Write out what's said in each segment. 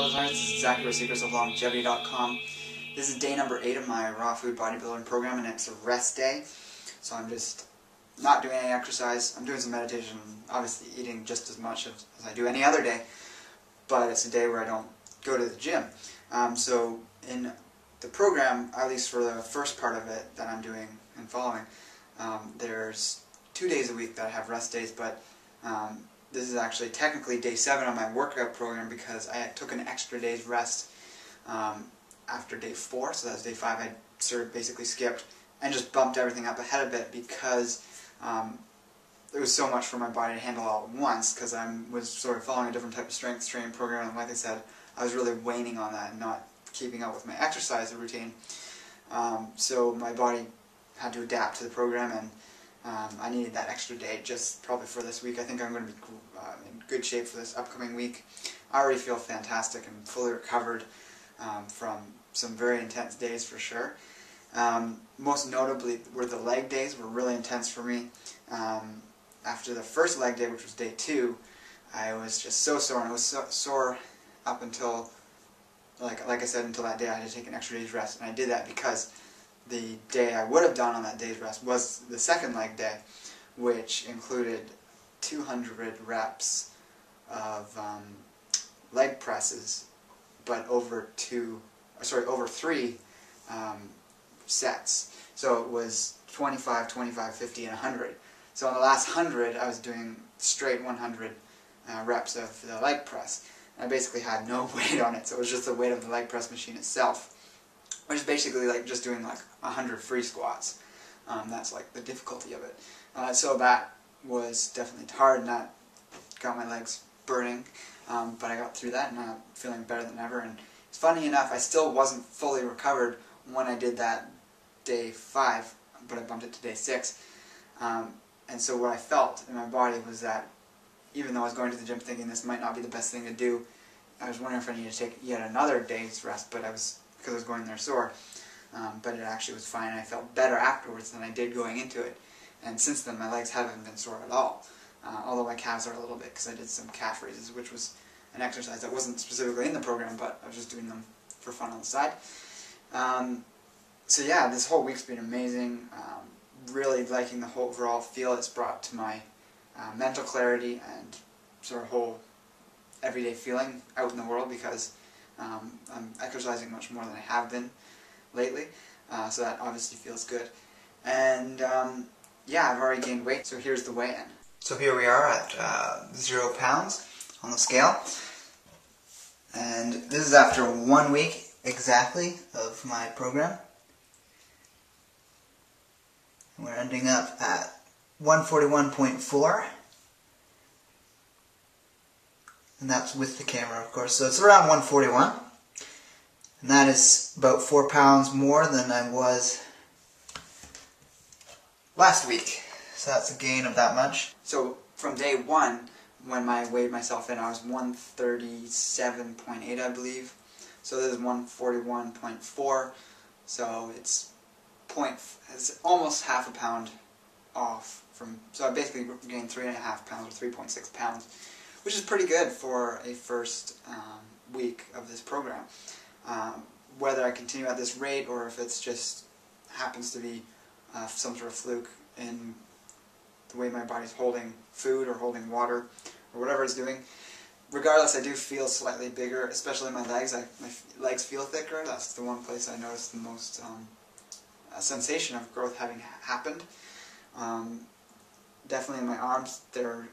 listeners, this is Zach, secretsoflongevity.com. This is day number 8 of my raw food bodybuilding program, and it's a rest day. So I'm just not doing any exercise. I'm doing some meditation, obviously eating just as much as I do any other day, but it's a day where I don't go to the gym. So in the program, at least for the first part of it that I'm doing and following, there's 2 days a week that I have rest days, but this is actually technically day 7 of my workout program because I took an extra day's rest after day 4, so that's day 5. I sort of basically skipped and just bumped everything up ahead a bit because there was so much for my body to handle all at once because I was sort of following a different type of strength training program, and like I said, I was really waning on that and not keeping up with my exercise routine. So my body had to adapt to the program, and I needed that extra day just probably for this week. I think I'm going to be in good shape for this upcoming week. I already feel fantastic and fully recovered from some very intense days for sure. Most notably were the leg days were really intense for me. After the first leg day, which was day 2, I was just so sore, and I was so sore up until, like I said, until that day I had to take an extra day's rest, and I did that because the day I would have done on that day's rest was the second leg day, which included 200 reps of leg presses, but over 3 sets. So it was 25, 25, 50, and 100. So on the last 100, I was doing straight 100 reps of the leg press. And I basically had no weight on it, so it was just the weight of the leg press machine itself, which is basically like just doing like 100 free squats. That's like the difficulty of it. So that was definitely hard, and that got my legs burning. But I got through that, and I'm feeling better than ever. And it's funny enough, I still wasn't fully recovered when I did that day 5, but I bumped it to day 6. And so what I felt in my body was that even though I was going to the gym thinking this might not be the best thing to do, I was wondering if I needed to take yet another day's rest, but because I was going there sore. But it actually was fine, and I felt better afterwards than I did going into it. And since then, my legs haven't been sore at all, although my calves are a little bit because I did some calf raises, which was an exercise that wasn't specifically in the program, but I was just doing them for fun on the side. So yeah, this whole week's been amazing. Really liking the whole overall feel it's brought to my mental clarity and sort of whole everyday feeling out in the world, because I'm exercising much more than I have been lately, so that obviously feels good. And yeah, I've already gained weight, so here's the weigh-in. So here we are at 0 pounds on the scale, and this is after 1 week exactly of my program. We're ending up at 141.4, and that's with the camera, of course, so it's around 141, and that is about 4 pounds more than I was last week, so that's a gain of that much. So from day 1, when I weighed myself in, I was 137.8, I believe, so this is 141.4, so it's almost half a pound off from, so I basically gained 3.5 pounds or 3.6 pounds, which is pretty good for a first week of this program. Whether I continue at this rate or if it's just happens to be some sort of fluke in the way my body's holding food or holding water or whatever it's doing, regardless, I do feel slightly bigger, especially my legs. My legs feel thicker. That's the one place I noticed the most sensation of growth having happened. Definitely in my arms, they're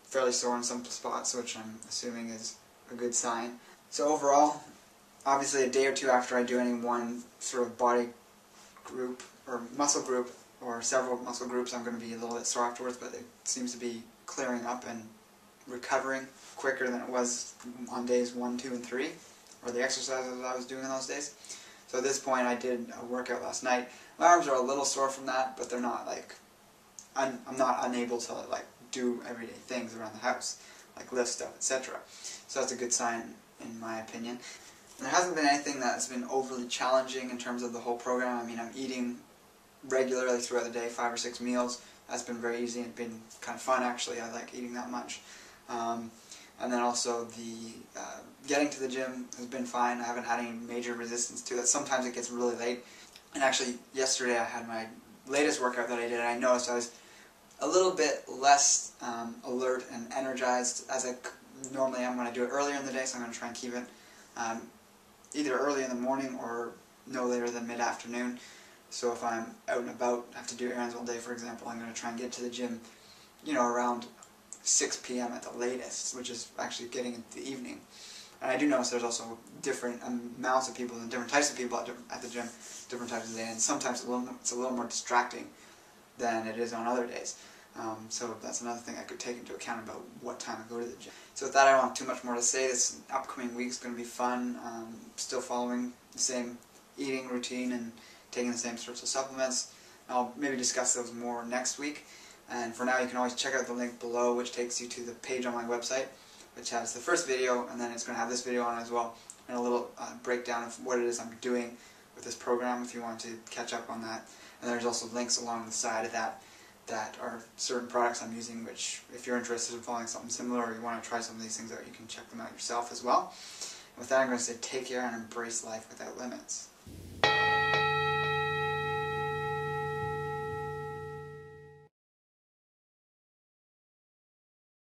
fairly sore in some spots, which I'm assuming is a good sign. So overall, obviously a day or 2 after I do any one sort of body group or muscle group or several muscle groups, I'm going to be a little bit sore afterwards, but it seems to be clearing up and recovering quicker than it was on days 1, 2, and 3, or the exercises I was doing in those days. So at this point, I did a workout last night. My arms are a little sore from that, but they're not like, I'm not unable to like do everyday things around the house, like lift stuff, etc. So that's a good sign in my opinion. There hasn't been anything that's been overly challenging in terms of the whole program. I mean, I'm eating regularly throughout the day, 5 or 6 meals. That's been very easy and been kind of fun actually. I like eating that much. And then also the getting to the gym has been fine. I haven't had any major resistance to it. Sometimes it gets really late. And actually, yesterday I had my latest workout that I did, and I noticed I was a little bit less alert and energized as I normally am when I do it earlier in the day, so I'm going to try and keep it either early in the morning or no later than mid-afternoon. So if I'm out and about, have to do errands all day, for example, I'm going to try and get to the gym, around 6 p.m. at the latest, which is actually getting into the evening. And I do notice there's also different amounts of people and different types of people at the gym, different types of days, and sometimes it's a little more distracting than it is on other days. So that's another thing I could take into account about what time I go to the gym. So with that, I don't have too much more to say. This upcoming week is going to be fun. Still following the same eating routine and taking the same sorts of supplements. I'll maybe discuss those more next week. And for now, you can always check out the link below, which takes you to the page on my website, which has the first video, and then it's going to have this video on it as well, and a little breakdown of what it is I'm doing with this program if you want to catch up on that. And there's also links along the side of that are certain products I'm using, which if you're interested in following something similar or you want to try some of these things out, you can check them out yourself as well. And with that, I'm going to say take care and embrace life without limits.